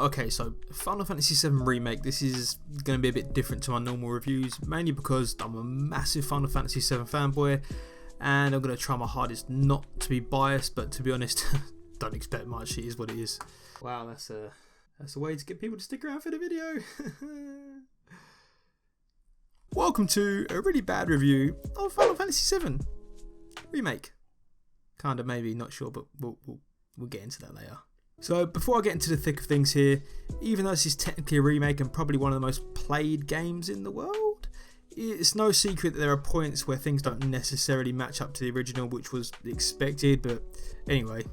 Okay, so Final Fantasy VII Remake, this is going to be a bit different to my normal reviews, mainly because I'm a massive Final Fantasy VII fanboy, and I'm going to try my hardest not to be biased, but to be honest, don't expect much, it is what it is. Wow, that's a way to get people to stick around for the video. Welcome to a really bad review of Final Fantasy VII Remake. Kinda, maybe, not sure, but we'll get into that later. So before I get into the thick of things here, even though this is technically a remake and probably one of the most played games in the world, it's no secret that there are points where things don't necessarily match up to the original, which was expected, but anyway.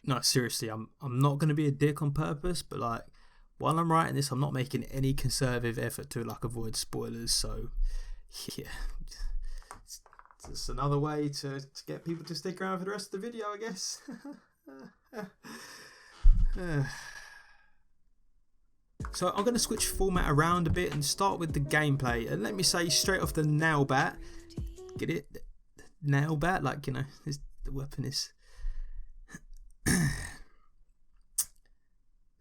No, seriously, I'm not going to be a dick on purpose, but like, while I'm writing this, I'm not making any conservative effort to like avoid spoilers, so yeah. It's another way to get people to stick around for the rest of the video, I guess. So I'm going to switch format around a bit and start with the gameplay. And let me say straight off the nail bat, get it? Nail bat, like, you know, the weapon is.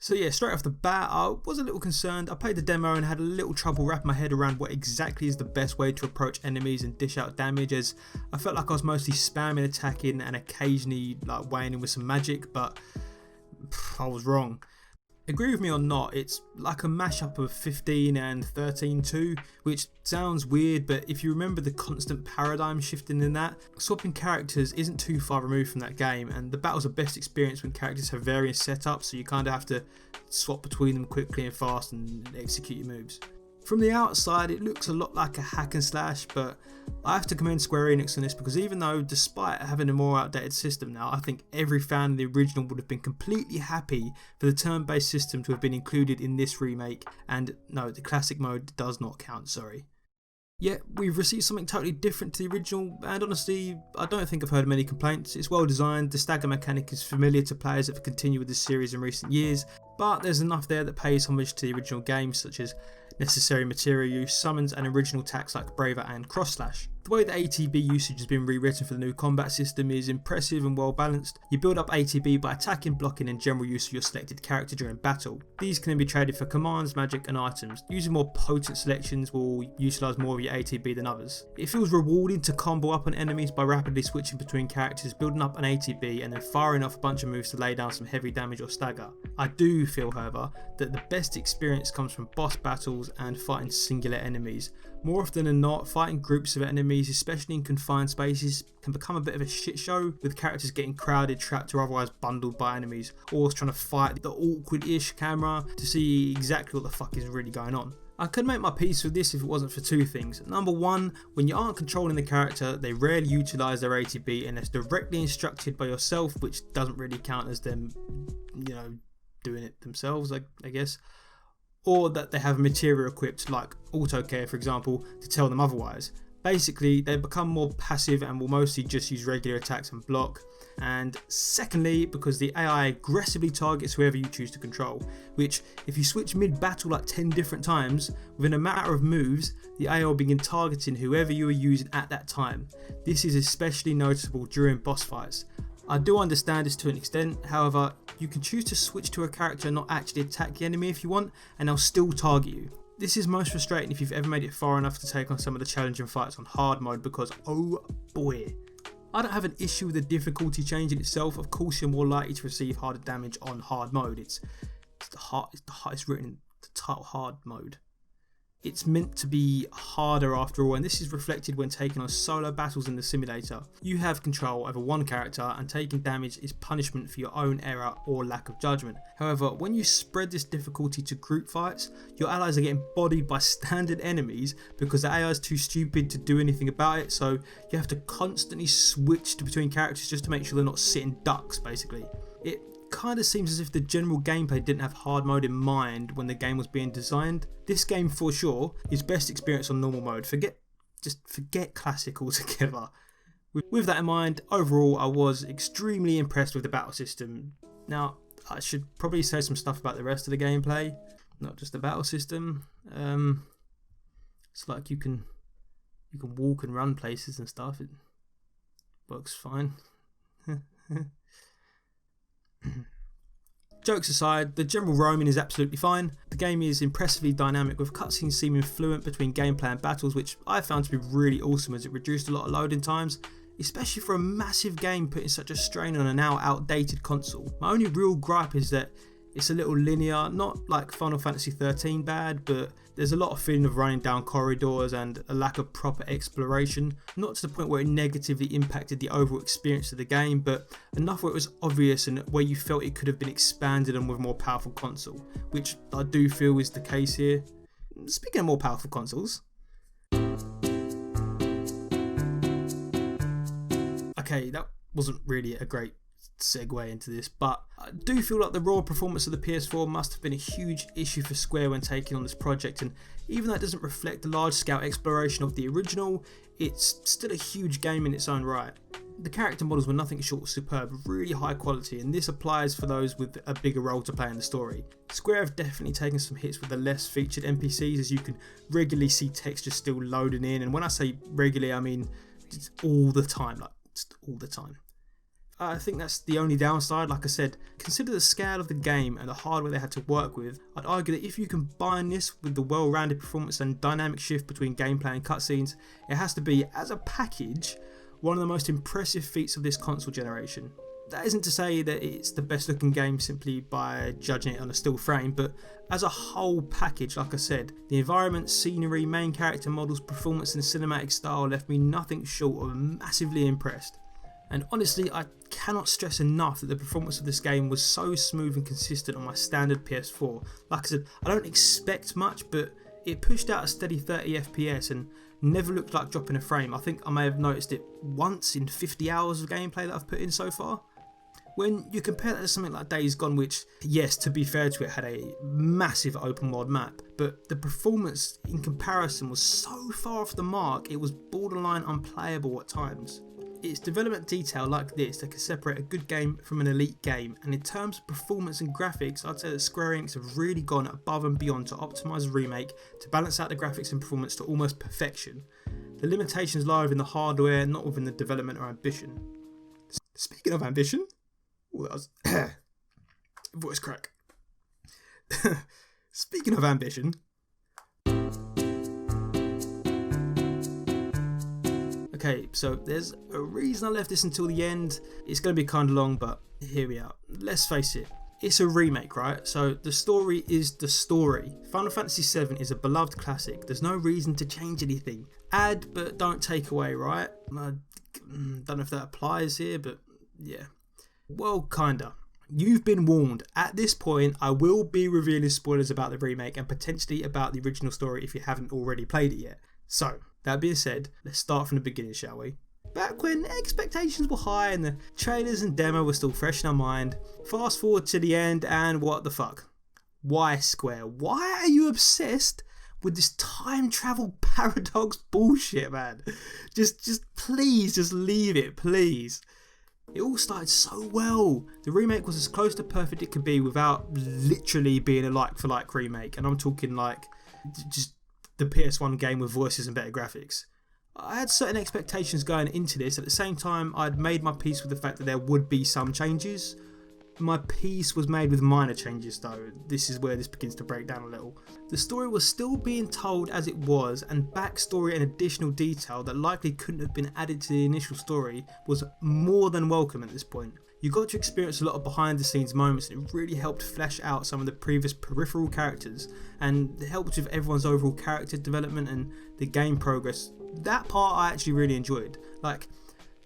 So yeah, straight off the bat, I was a little concerned. I played the demo and had a little trouble wrapping my head around what exactly is the best way to approach enemies and dish out damage, as I felt like I was mostly spamming attacking and occasionally like weighing in with some magic, but I was wrong. Agree with me or not, it's like a mashup of 15 and 13-2, which sounds weird, but if you remember the constant paradigm shifting in that, swapping characters isn't too far removed from that game, and the battles are best experienced when characters have various setups, so you kind of have to swap between them quickly and fast and execute your moves. From the outside, it looks a lot like a hack and slash, but I have to commend Square Enix on this, because even though, despite having a more outdated system now, I think every fan of the original would have been completely happy for the turn-based system to have been included in this remake, and no, the classic mode does not count, sorry. Yet, we've received something totally different to the original, and honestly, I don't think I've heard many complaints. It's well designed, the stagger mechanic is familiar to players that have continued with this series in recent years, but there's enough there that pays homage to the original game, such as necessary material use, summons and original attacks like Braver and Cross Slash. The way the ATB usage has been rewritten for the new combat system is impressive and well balanced. You build up ATB by attacking, blocking and general use of your selected character during battle. These can then be traded for commands, magic and items. Using more potent selections will utilise more of your ATB than others. It feels rewarding to combo up on enemies by rapidly switching between characters, building up an ATB and then firing off a bunch of moves to lay down some heavy damage or stagger. I do feel, however, that the best experience comes from boss battles and fighting singular enemies. More often than not, fighting groups of enemies, especially in confined spaces, can become a bit of a shit show, with characters getting crowded, trapped or otherwise bundled by enemies, or trying to fight the awkward-ish camera to see exactly what the fuck is really going on. I could make my peace with this if it wasn't for two things. Number one, when you aren't controlling the character, they rarely utilise their ATB unless directly instructed by yourself, which doesn't really count as them, you know, doing it themselves, I guess. Or that they have material equipped like auto care, for example, to tell them otherwise. Basically, they become more passive and will mostly just use regular attacks and block. And secondly, because the AI aggressively targets whoever you choose to control, which if you switch mid-battle like 10 different times, within a matter of moves, the AI will begin targeting whoever you are using at that time. This is especially noticeable during boss fights. I do understand this to an extent, however, you can choose to switch to a character and not actually attack the enemy if you want, and they'll still target you. This is most frustrating if you've ever made it far enough to take on some of the challenging fights on hard mode, because oh boy. I don't have an issue with the difficulty change in itself. Of course you're more likely to receive harder damage on hard mode. It's written in the title, hard mode. It's meant to be harder after all, and this is reflected when taking on solo battles in the simulator. You have control over one character, and taking damage is punishment for your own error or lack of judgment. However, when you spread this difficulty to group fights, your allies are getting bodied by standard enemies because the AI is too stupid to do anything about it, so you have to constantly switch between characters just to make sure they're not sitting ducks, basically. It kind of seems as if the general gameplay didn't have hard mode in mind when the game was being designed. This game for sure is best experienced on normal mode. Forget classic altogether. With that in mind, overall I was extremely impressed with the battle system. Now I should probably say some stuff about the rest of the gameplay, not just the battle system. It's like you can walk and run places and stuff. It works fine. Jokes aside, the general roaming is absolutely fine. The game is impressively dynamic with cutscenes seeming fluent between gameplay and battles, which I found to be really awesome as it reduced a lot of loading times, especially for a massive game putting such a strain on a now outdated console. My only real gripe is that it's a little linear, not like Final Fantasy 13 bad, but there's a lot of feeling of running down corridors and a lack of proper exploration, not to the point where it negatively impacted the overall experience of the game, but enough where it was obvious and where you felt it could have been expanded on with a more powerful console, which I do feel is the case here. Speaking of more powerful consoles, okay, that wasn't really a great segue into this, but I do feel like the raw performance of the PS4 must have been a huge issue for Square when taking on this project, and even though it doesn't reflect the large scale exploration of the original, it's still a huge game in its own right. The character models were nothing short of superb, really high quality, and this applies for those with a bigger role to play in the story. Square have definitely taken some hits with the less featured NPCs, as you can regularly see textures still loading in, and when I say regularly I mean it's all the time, like just all the time. I think that's the only downside. Like I said, consider the scale of the game and the hardware they had to work with. I'd argue that if you combine this with the well-rounded performance and dynamic shift between gameplay and cutscenes, it has to be, as a package, one of the most impressive feats of this console generation. That isn't to say that it's the best looking game simply by judging it on a still frame, but as a whole package, like I said, the environment, scenery, main character models, performance and cinematic style left me nothing short of massively impressed. And honestly, I cannot stress enough that the performance of this game was so smooth and consistent on my standard PS4. Like I said, I don't expect much, but it pushed out a steady 30 FPS and never looked like dropping a frame. I think I may have noticed it once in 50 hours of gameplay that I've put in so far. When you compare that to something like Days Gone, which, yes, to be fair to it, had a massive open world map, but the performance in comparison was so far off the mark, it was borderline unplayable at times. It's development detail like this that can separate a good game from an elite game, and in terms of performance and graphics, I'd say that Square Enix have really gone above and beyond to optimise the remake to balance out the graphics and performance to almost perfection. The limitations lie within the hardware, not within the development or ambition. Speaking of ambition, that was voice crack. Speaking of ambition, okay, so there's a reason I left this until the end. It's going to be kind of long, but here we are. Let's face it, it's a remake, right? So the story is the story. Final Fantasy VII is a beloved classic. There's no reason to change anything. Add, but don't take away, right? I don't know if that applies here, but yeah. Well, kinda. You've been warned. At this point, I will be revealing spoilers about the remake and potentially about the original story if you haven't already played it yet. So, that being said, let's start from the beginning, shall we? Back when expectations were high and the trailers and demo were still fresh in our mind, fast forward to the end and what the fuck? Why Square? Why are you obsessed with this time travel paradox bullshit, man? Just please, just leave it, please. It all started so well. The remake was as close to perfect it could be without literally being a like-for-like remake, and I'm talking like just the PS1 game with voices and better graphics. I had certain expectations going into this. At the same time, I'd made my peace with the fact that there would be some changes. My peace was made with minor changes though. This is where this begins to break down a little. The story was still being told as it was, and backstory and additional detail that likely couldn't have been added to the initial story was more than welcome at this point. You got to experience a lot of behind the scenes moments, and it really helped flesh out some of the previous peripheral characters, and it helped with everyone's overall character development and the game progress. That part I actually really enjoyed. Like,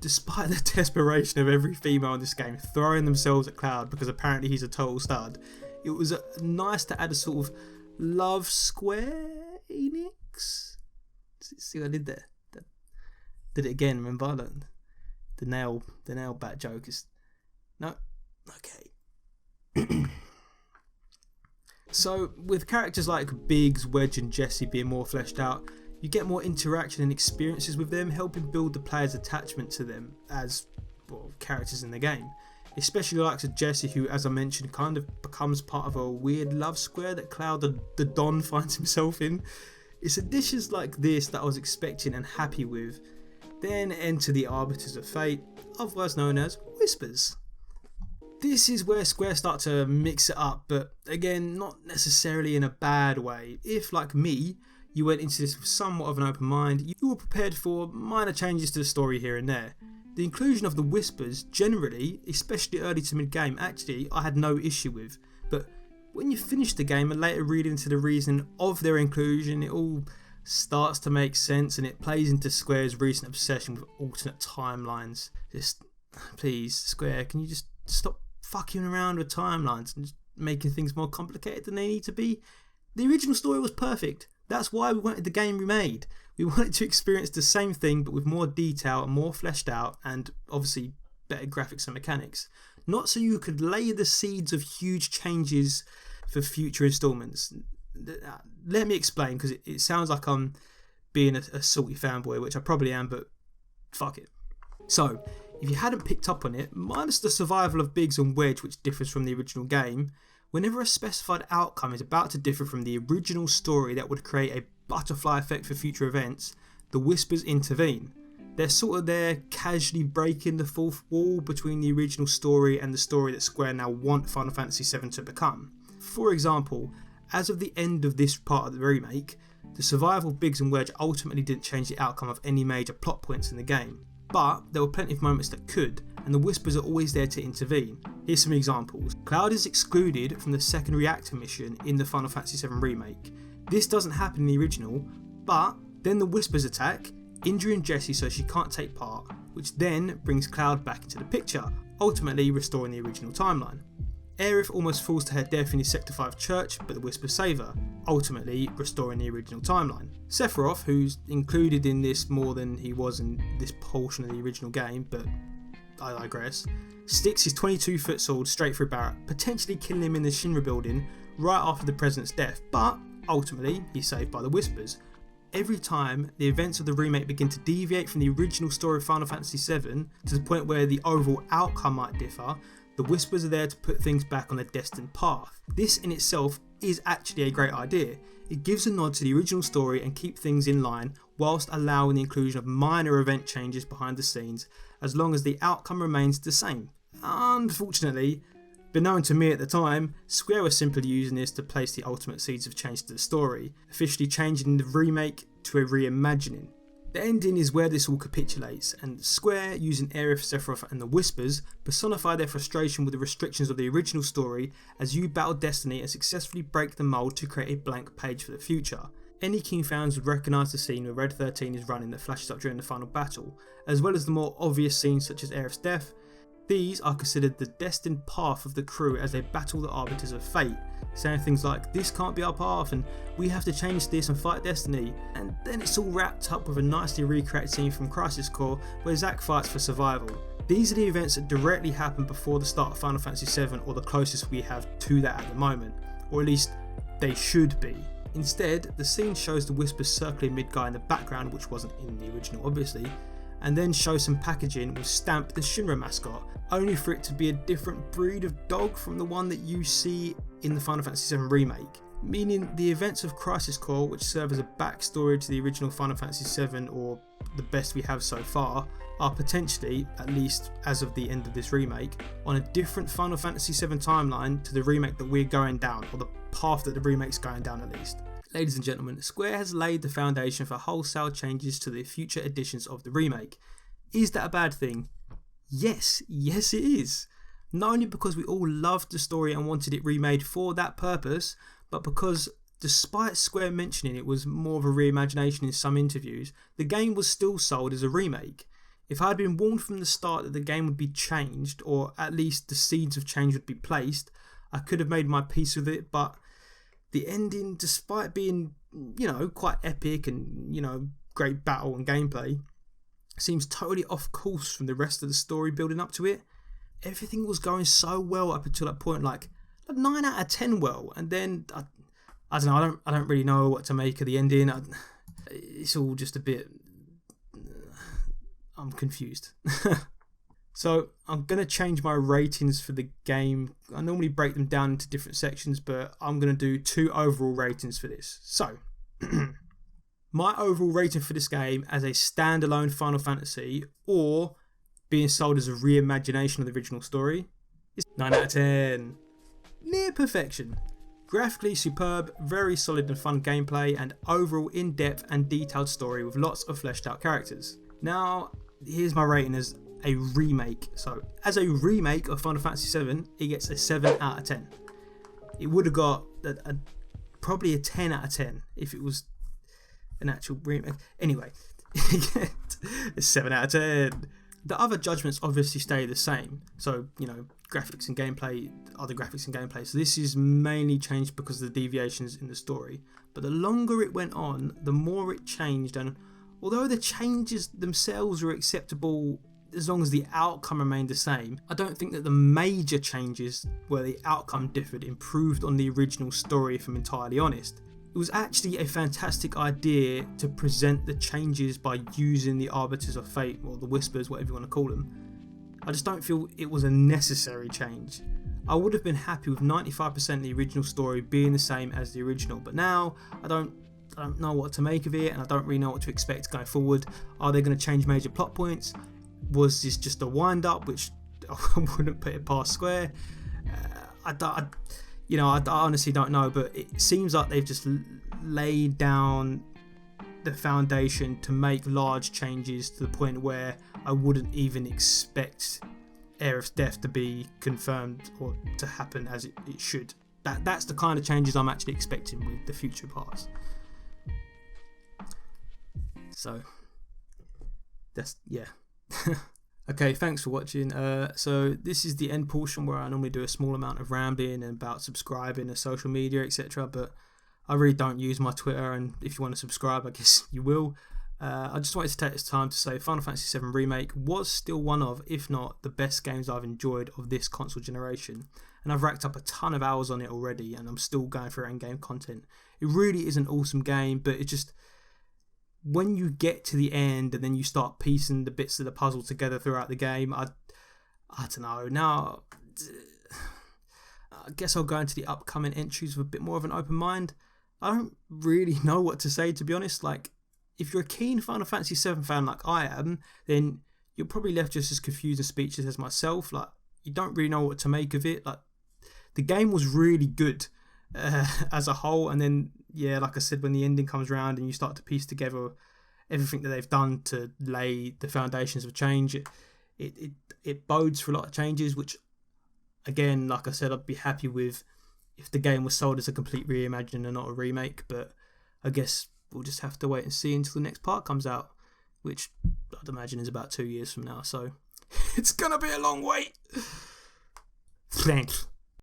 despite the desperation of every female in this game throwing themselves at Cloud because apparently he's a total stud, it was nice to add a sort of love Square Enix. See what I did there? Did it again, remember? The nail bat joke is... No? Okay. So, with characters like Biggs, Wedge and Jessie being more fleshed out, you get more interaction and experiences with them, helping build the player's attachment to them as, well, characters in the game. Especially the likes of Jessie, who, as I mentioned, kind of becomes part of a weird love square that Cloud the Don finds himself in. It's additions like this that I was expecting and happy with. Then enter the Arbiters of Fate, otherwise known as Whispers. This is where Square start to mix it up, but again, not necessarily in a bad way. If, like me, you went into this with somewhat of an open mind, you were prepared for minor changes to the story here and there. The inclusion of the Whispers, generally, especially early to mid game, actually I had no issue with, but when you finish the game and later read into the reason of their inclusion, it all starts to make sense, and it plays into Square's recent obsession with alternate timelines. Just, please, Square, can you just stop fucking around with timelines and just making things more complicated than they need to be? The original story was perfect. That's why we wanted the game remade. We wanted to experience the same thing but with more detail and more fleshed out, and obviously better graphics and mechanics. Not so you could lay the seeds of huge changes for future installments. Let me explain, because it sounds like I'm being a salty fanboy, which I probably am, but fuck it. So, if you hadn't picked up on it, minus the survival of Biggs and Wedge, which differs from the original game, whenever a specified outcome is about to differ from the original story that would create a butterfly effect for future events, the Whispers intervene. They're sort of there casually breaking the fourth wall between the original story and the story that Square now want Final Fantasy VII to become. For example, as of the end of this part of the remake, the survival of Biggs and Wedge ultimately didn't change the outcome of any major plot points in the game, but there were plenty of moments that could, and the Whispers are always there to intervene. Here's some examples. Cloud is excluded from the second reactor mission in the Final Fantasy VII Remake. This doesn't happen in the original, but then the Whispers attack, injuring Jessie so she can't take part, which then brings Cloud back into the picture, ultimately restoring the original timeline. Aerith almost falls to her death in the Sector 5 church, but the Whispers save her, ultimately restoring the original timeline. Sephiroth, who's included in this more than he was in this portion of the original game, but I digress, sticks his 22-foot sword straight through Barrett, potentially killing him in the Shinra building right after the President's death, but ultimately he's saved by the Whispers. Every time the events of the remake begin to deviate from the original story of Final Fantasy VII to the point where the overall outcome might differ, the Whispers are there to put things back on a destined path. This in itself is actually a great idea. It gives a nod to the original story and keep things in line whilst allowing the inclusion of minor event changes behind the scenes as long as the outcome remains the same. Unfortunately, beknown to me at the time, Square was simply using this to place the ultimate seeds of change to the story, officially changing the remake to a reimagining. The ending is where this all capitulates, and Square, using Aerith, Sephiroth and the Whispers, personify their frustration with the restrictions of the original story as you battle Destiny and successfully break the mould to create a blank page for the future. Any keen fans would recognise the scene where Red 13 is running that flashes up during the final battle, as well as the more obvious scenes such as Aerith's death. These are considered the destined path of the crew as they battle the arbiters of fate, saying things like, "This can't be our path," and "We have to change this and fight Destiny." And then it's all wrapped up with a nicely recreated scene from Crisis Core where Zack fights for survival. These are the events that directly happen before the start of Final Fantasy VII, or the closest we have to that at the moment, or at least they should be. Instead, the scene shows the Whispers circling Midgar in the background, which wasn't in the original obviously, and then shows some packaging with Stamp the Shinra mascot, only for it to be a different breed of dog from the one that you see in the Final Fantasy VII Remake. Meaning the events of Crisis Core, which serve as a backstory to the original Final Fantasy VII, or the best we have so far, are potentially, at least as of the end of this remake, on a different Final Fantasy VII timeline to the remake that we're going down, or the path that the remake's going down at least. Ladies and gentlemen, Square has laid the foundation for wholesale changes to the future editions of the remake. Is that a bad thing? Yes it is. Not only because we all loved the story and wanted it remade for that purpose, but because despite Square mentioning it was more of a reimagination in some interviews, the game was still sold as a remake. If I had been warned from the start that the game would be changed, or at least the seeds of change would be placed, I could have made my peace with it, but the ending, despite being, quite epic and, great battle and gameplay, seems totally off course from the rest of the story building up to it. Everything was going so well up until that point, like 9 out of 10 well, and then I don't know, I don't really know what to make of the ending. It's all just a bit, I'm confused. So I'm going to change my ratings for the game. I normally break them down into different sections, but I'm going to do 2 overall ratings for this. So my overall rating for this game as a standalone Final Fantasy, or being sold as a reimagination of the original story, It's 9 out of 10. Near perfection. Graphically superb, very solid and fun gameplay, and overall in-depth and detailed story with lots of fleshed out characters. Now, here's my rating as a remake. So, as a remake of Final Fantasy VII, it gets a 7 out of 10. It would have got probably a 10 out of 10 if it was an actual remake. Anyway, a 7 out of 10. The other judgments obviously stay the same. So, you know, graphics and gameplay are the graphics and gameplay. So this is mainly changed because of the deviations in the story. But the longer it went on, the more it changed. And although the changes themselves were acceptable as long as the outcome remained the same, I don't think that the major changes where the outcome differed improved on the original story, if I'm entirely honest. It was actually a fantastic idea to present the changes by using the Arbiters of Fate, or the Whispers, whatever you want to call them. I just don't feel it was a necessary change. I would have been happy with 95% of the original story being the same as the original, but now I don't know what to make of it, and I don't really know what to expect going forward. Are they going to change major plot points? Was this just a wind up, which I wouldn't put it past Square? I honestly don't know, but it seems like they've just laid down the foundation to make large changes to the point where I wouldn't even expect Aerith's death to be confirmed or to happen as it should. That's the kind of changes I'm actually expecting with the future parts. So, that's, yeah. Okay, thanks for watching. So this is the end portion where I normally do a small amount of rambling about subscribing to social media, etc. But I really don't use my Twitter, and if you want to subscribe, I guess you will. I just wanted to take this time to say Final Fantasy VII Remake was still one of, if not the best games I've enjoyed of this console generation. And I've racked up a ton of hours on it already, and I'm still going through in-game content. It really is an awesome game, but it just, when you get to the end and then you start piecing the bits of the puzzle together throughout the game, I don't know. Now, I guess I'll go into the upcoming entries with a bit more of an open mind. I don't really know what to say, to be honest. Like, if you're a keen Final Fantasy VII fan like I am, then you're probably left just as confused and speechless as myself. Like, you don't really know what to make of it. Like, the game was really good as a whole, and then, yeah, like I said, when the ending comes around and you start to piece together everything that they've done to lay the foundations of change, it bodes for a lot of changes, which, again, like I said, I'd be happy with if the game was sold as a complete reimagining and not a remake. But I guess we'll just have to wait and see until the next part comes out, which I'd imagine is about 2 years from now, so it's gonna be a long wait. Thanks.